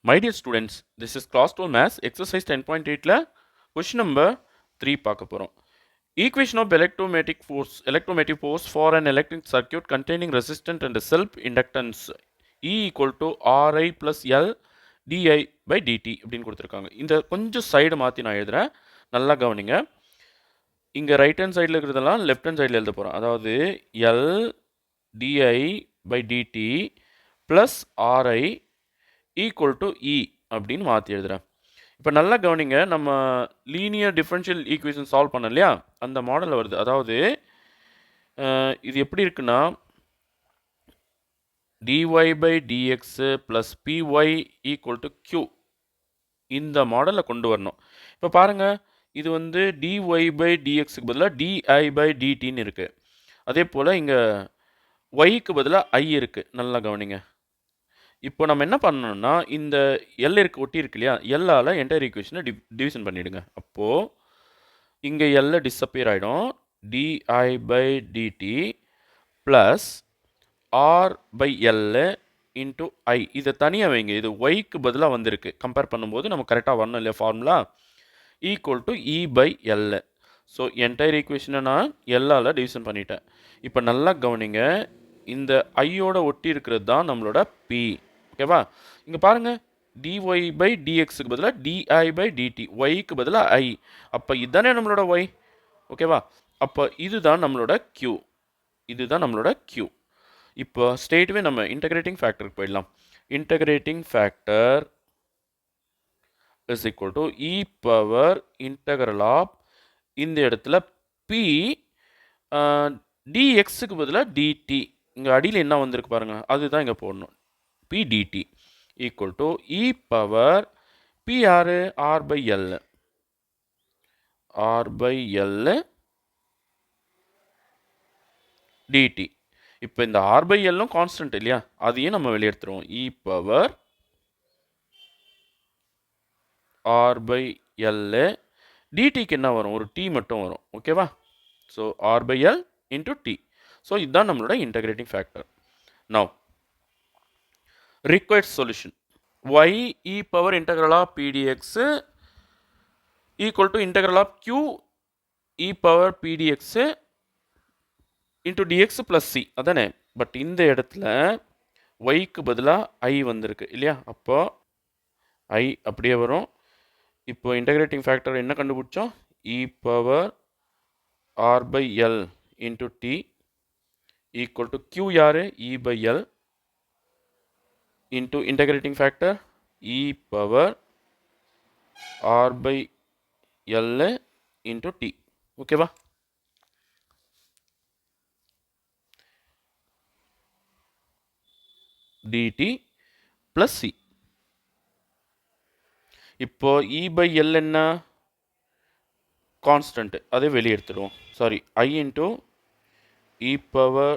My dear students, this is class 12 maths exercise 10.8ல question number 3 பார்க்க போறோம். Equation of electromotive force for an electric circuit containing resistance and self inductance E equal to Ri plus L di by dt அப்படின்னு கொடுத்துருக்காங்க. இந்த கொஞ்சம் side மாற்றி நான் எழுதுறேன், நல்லா கவனிங்க. இங்கே ரைட் ஹேண்ட் சைடில் இருக்கிறதெல்லாம் லெஃப்ட் ஹேண்ட் சைடில் எழுத போகிறோம். அதாவது L DI by DT plus RI equal to E அப்படின்னு மாற்றி எழுதுகிறேன். இப்போ நல்லா கவனிங்க, நம்ம லீனியர் டிஃபரன்ஷியல் ஈக்குவேஷன் சால்வ் பண்ணோம் இல்லையா, அந்த மாடலில் வருது. அதாவது இது எப்படி இருக்குன்னா dy by dx plus py equal to q, இந்த மாடலில் கொண்டு வரணும். இப்போ பாருங்கள், இது வந்து dy by dxக்கு பதிலாக di by dtன்னு இருக்குது. அதே போல் இங்கே yக்கு பதிலாக i இருக்குது. நல்லா கவனிங்க. இப்போ நம்ம என்ன பண்ணணும்னா, இந்த எல் இருக்கு ஒட்டி இருக்கு இல்லையா, எல்லால் என்டையர் ஈக்குவேஷனை டிவிஷன் பண்ணிவிடுங்க. அப்போது இங்கே எல்ல டிஸப்பியர் ஆகிடும். DI by DT plus R by L into I. இதை தனியாக வைங்க, இது ஒய்க்கு பதிலாக வந்திருக்கு. கம்பேர் பண்ணும்போது நம்ம கரெக்டாக வரணும் இல்லையா formula, equal to E by l. So entire ஈக்குவேஷனை நான் எல்லால் டிவிஷன் பண்ணிட்டேன். இப்போ நல்லா கவனிங்க, இந்த ஐயோட ஒட்டி இருக்கிறது தான் நம்மளோட பி. ஓகேவா? இங்கே பாருங்கள், dy பை dxக்கு பதிலாக di பை dt, ஒய்க்கு பதிலாக ஐ. அப்போ இதுதானே நம்மளோட ஒய். ஓகேவா? அப்போ இதுதான் நம்மளோட q, இதுதான் நம்மளோட q. இப்போ ஸ்ட்ரெயிட்வே நம்ம இன்டகிரேட்டிங் ஃபேக்டருக்கு போயிடலாம். Integrating factor is equal to e power integral of, இந்த இடத்துல p dxக்கு பதிலாக dt, இங்கே அடியில் என்ன வந்திருக்கு பாருங்கள், அதுதான் இங்கே போடணும். p dt equal to e power p r by l dt. இப்போ இந்த r by l கான்ஸ்டன்ட் இல்லையா, அதையும் நம்ம வெளியெடுத்துருவோம். e power r by l dtக்கு என்ன வரும், ஒரு t மட்டும் வரும். ஓகேவா? So r by l into t. So இதுதான் நம்மளோட integrating factor. Now required solution, y e power integral of p dx equal to integral of q e power p dx into dx plus c. அதானே? But இந்த இடத்துல yக்கு பதிலாக i வந்திருக்கு இல்லையா, அப்போ i அப்படியே வரும். இப்போ இன்டகிரேட்டிங் ஃபேக்டர் என்ன கண்டுபிடிச்சோம், e power r by l into t equal to q யாரு, e by l into integrating factor e power r by l into t. ஓகேவா? dt plus c. இப்போ e by l என்ன, constant, அதை வெளியே எடுத்துடுவோம். Sorry, i into e power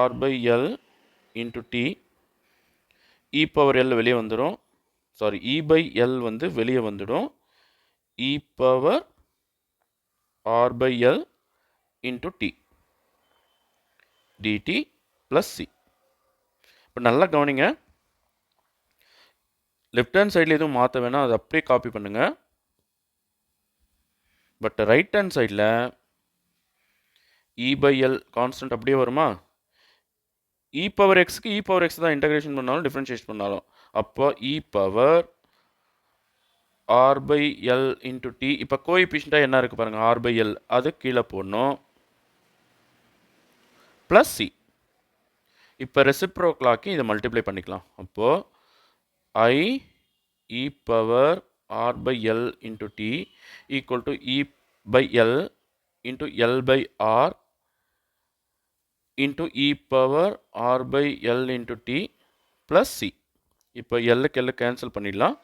r by l into t, e power L வெளியே வந்துடும். Sorry, e by L வந்து வெளியே வந்துடும். e power R by L into t dt plus c. இப்போ நல்லா கவனிங்க, லெஃப்ட் ஹேண்ட் சைடில் எதுவும் மாற்ற வேணாம், அதை அப்படியே காப்பி பண்ணுங்கள். பட் ரைட் ஹேண்ட் சைடில் இ பை எல் கான்ஸ்டன்ட் அப்படியே வருமா, இ பவர் எக்ஸ்க்கு இ பவர் எக்ஸ் தான் இன்டகிரேஷன் பண்ணாலும் டிஃப்ரென்ஷியேட் பண்ணாலும். அப்போ E power R by L into T. இப்போ கோஎஃபிஷியண்ட்டாக என்ன இருக்குது பாருங்கள், ஆர் பை எல், அது கீழே போடணும், ப்ளஸ் சி. இப்போ ரெசிப்ரோக்கலாக்கி இதை மல்டிப்ளை பண்ணிக்கலாம். அப்போது I E power R by L into T equal to E by L into L by R into e power r by l into t plus c. இப்போ எல்லுக்கு எல்லு cancel பண்ணிடலாம்.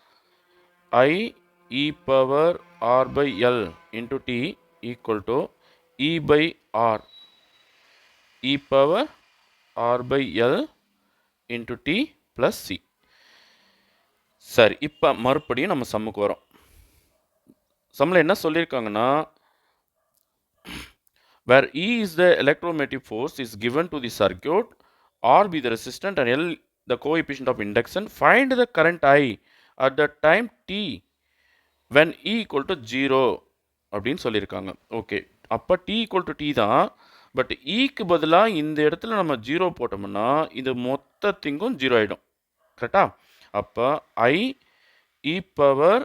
i e power r by l into t equal to e by r, e power r by l into t plus c. சரி, இப்போ மறுபடியும் நம்ம சம்முக்கு வரோம். சம்மில் என்ன சொல்லியிருக்காங்கன்னா, where E is the electromotive force is given to the circuit, R be the resistant and L the coefficient of induction, find the current I at the time t when e equal to 0 அப்படின்னு சொல்லியிருக்காங்க. Okay, அப்போ t equal to t தான். But ஈக்கு பதிலாக இந்த இடத்துல நம்ம 0 போட்டோம்னா இது மொத்தத்திங்கும் 0 ஆகிடும். கரெக்டா? அப்போ I e power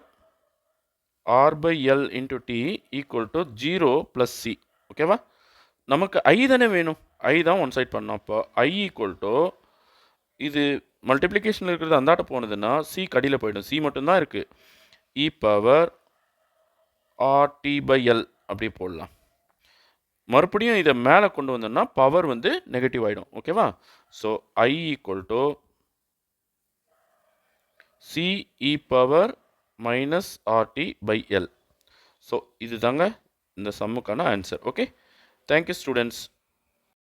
r by l into t equal to 0 plus c. ஓகேவா? நமக்கு I தானே வேணும், I தான் ஒன் சைட் பண்ணோம். அப்போ I equal to இது மல்டிப்ளிகேஷனில் இருக்கிறது அந்தாட்ட போனதுன்னா c கடியில் போயிடும், c மட்டும்தான் இருக்குது. e power rt by l அப்படி போடலாம். மறுபடியும் இதை மேலே கொண்டு வந்தோம்னா பவர் வந்து நெகட்டிவ் ஆகிடும். ஓகேவா? So I equal to c e power minus rt by l. So இது தாங்க இந்த சம்முக்கான ஆன்சர். Okay, thank you students.